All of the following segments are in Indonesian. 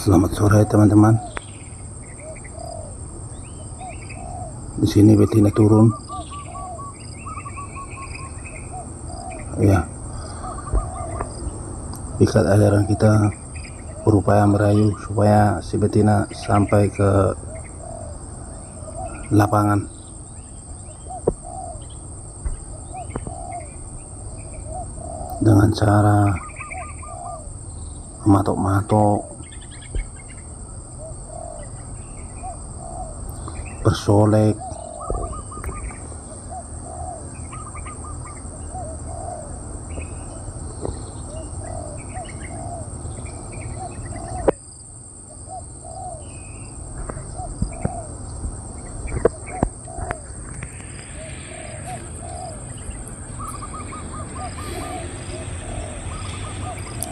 Selamat sore teman-teman. Di sini betina turun. Ya, pikat ajaran kita berupaya merayu supaya si betina sampai ke lapangan. Dengan cara mematok-matok, bersolek,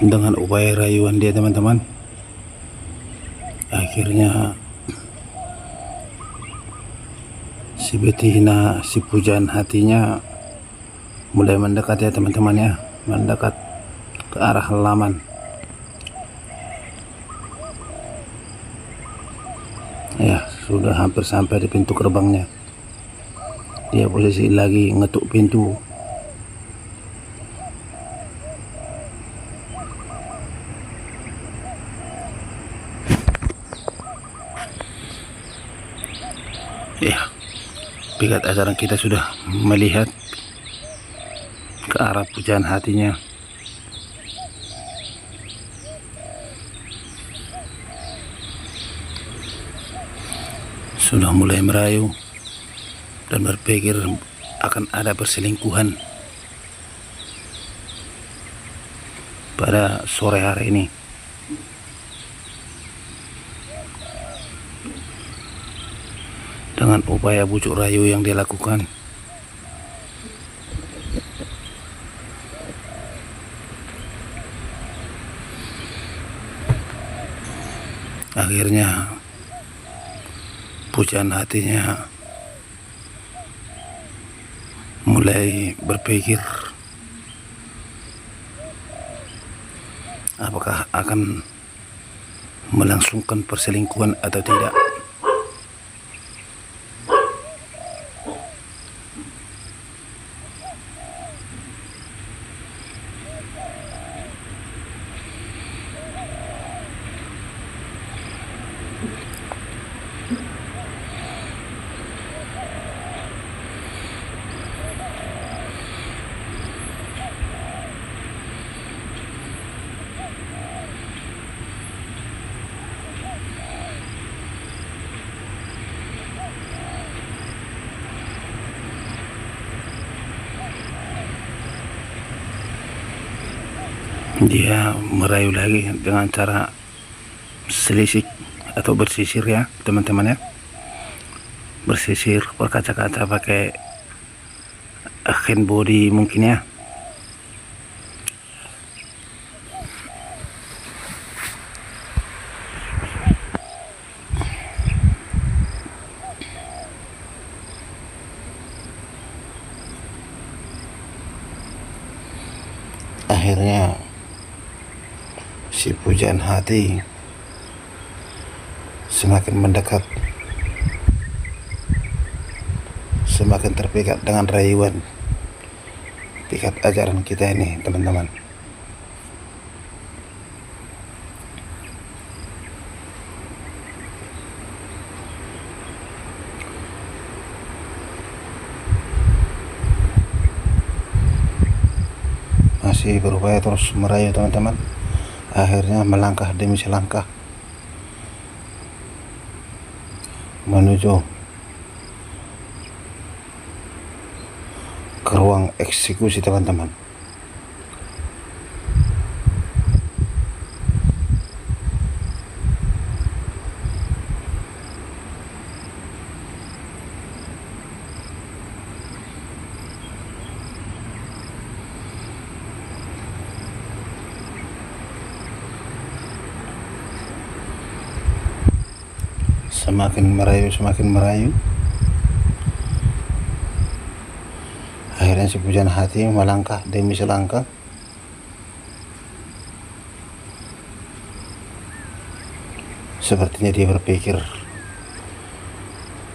dengan upaya rayuan dia teman-teman, akhirnya si betina, si pujaan hatinya mulai mendekat ya teman-teman ya, mendekat ke arah halaman. Ya, sudah hampir sampai di pintu gerbangnya. Dia posisi lagi ngetuk pintu. Ya, pikat ajaran kita sudah melihat ke arah pujaan hatinya. Sudah mulai merayu dan berpikir akan ada perselingkuhan pada sore hari ini. Dengan upaya bujuk rayu yang dilakukan, akhirnya pujaan hatinya mulai berpikir apakah akan melangsungkan perselingkuhan atau tidak. Dia merayu lagi dengan cara selisik atau bersisir ya teman-teman ya, bersisir berkaca-kaca pakai hand body mungkin ya. Akhirnya si pujaan hati semakin mendekat, semakin terpikat dengan rayuan pikat ajaran kita ini teman-teman. Masih berupaya terus merayu teman-teman, akhirnya melangkah demi selangkah menuju ke ruang eksekusi teman-teman. Semakin merayu, akhirnya si pujaan hati melangkah demi selangkah Sepertinya dia berpikir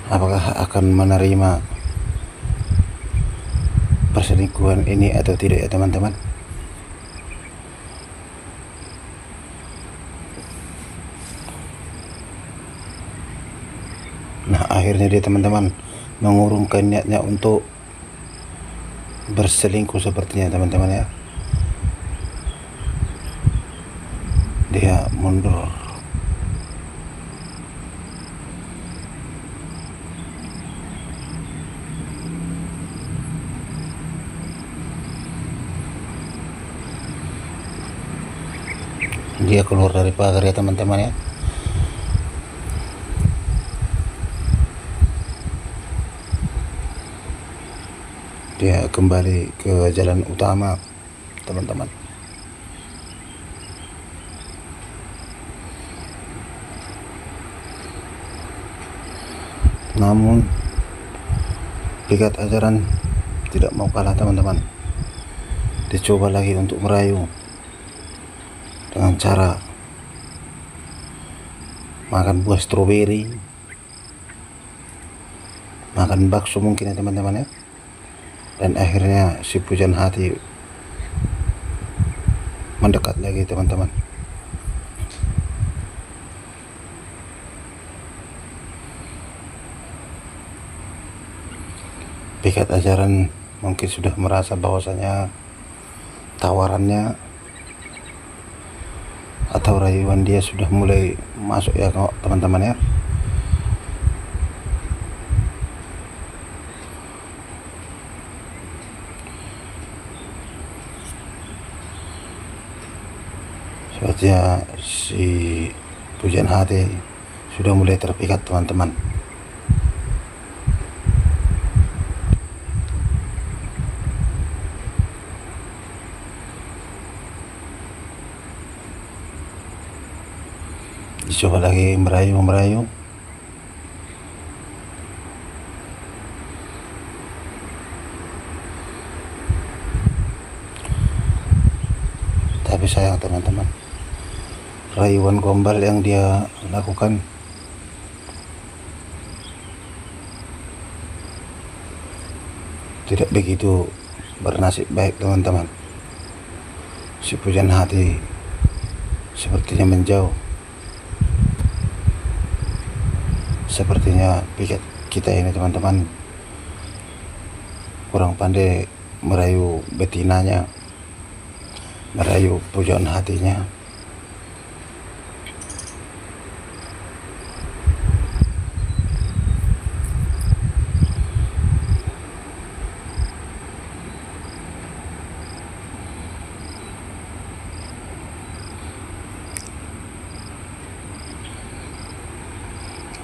apakah akan menerima perselingkuhan ini atau tidak ya teman-teman. Nah akhirnya dia teman-teman mengurungkan niatnya untuk berselingkuh sepertinya teman-teman ya. Dia mundur. Dia keluar dari pagar ya teman-teman ya. Dia kembali ke jalan utama teman-teman. Namun pikat ajaran tidak mau kalah teman-teman. Dicoba lagi untuk merayu dengan cara makan buah stroberi, makan bakso mungkin ya teman-teman ya. Dan akhirnya si pujaan hati mendekat lagi teman-teman. Pikat ajaran mungkin sudah merasa bahwasanya tawarannya atau rayuan dia sudah mulai masuk ya teman-teman ya. Sepertinya si pujaan hati sudah mulai terpikat teman-teman. Dicoba lagi merayu tapi sayang teman-teman, rayuan gombal yang dia lakukan tidak begitu bernasib baik teman-teman. Si pujaan hati sepertinya menjauh. Sepertinya pikat kita ini teman-teman kurang pandai merayu betinanya, merayu pujaan hatinya.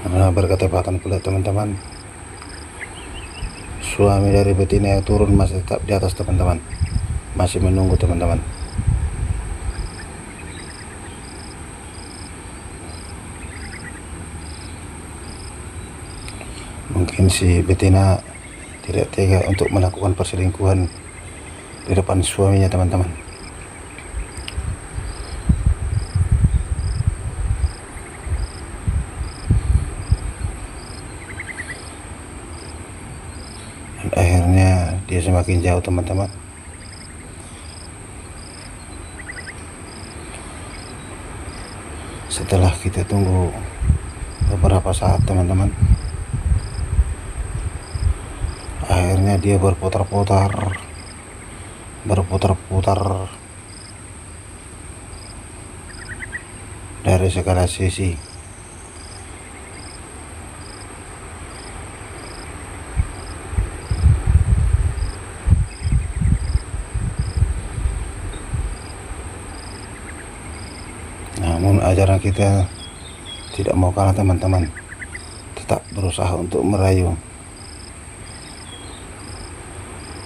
Karena berketepatan pula teman-teman, suami dari betina yang turun masih tetap di atas teman-teman, masih menunggu teman-teman. Mungkin si betina tidak tega untuk melakukan perselingkuhan di depan suaminya teman-teman. Dan akhirnya dia semakin jauh teman-teman. Setelah kita tunggu beberapa saat teman-teman, akhirnya dia berputar-putar dari segala sisi. Namun ajaran kita tidak mau kalah teman-teman, tetap berusaha untuk merayu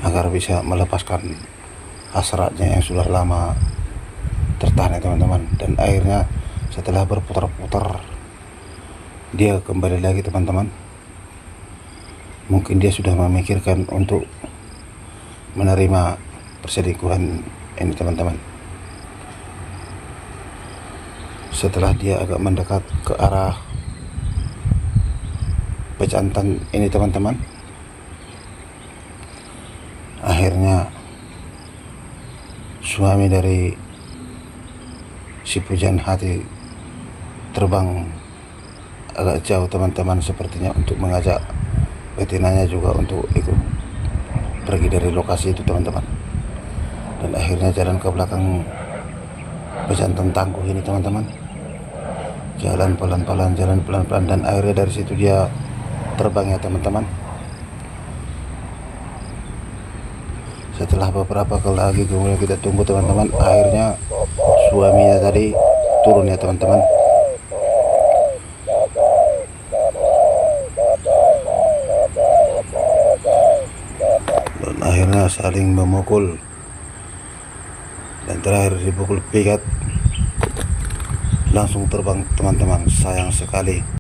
agar bisa melepaskan hasratnya yang sudah lama tertahan ya teman-teman. Dan akhirnya setelah berputar-putar dia kembali lagi teman-teman. Mungkin dia sudah memikirkan untuk menerima perselingkuhan ini teman-teman. Setelah dia agak mendekat ke arah pejantan ini teman-teman, akhirnya suami dari si pujaan hati terbang agak jauh teman-teman, sepertinya untuk mengajak betinanya juga untuk ikut pergi dari lokasi itu teman-teman. Dan akhirnya jalan ke belakang pejantan tangguh ini teman-teman, jalan pelan-pelan, dan akhirnya dari situ dia terbang ya teman-teman. Setelah beberapa kali lagi kemudian kita tunggu teman-teman, akhirnya suaminya tadi turun ya teman-teman. Dan akhirnya saling memukul, dan terakhir dipukul pikat langsung terbang teman-teman. Sayang sekali.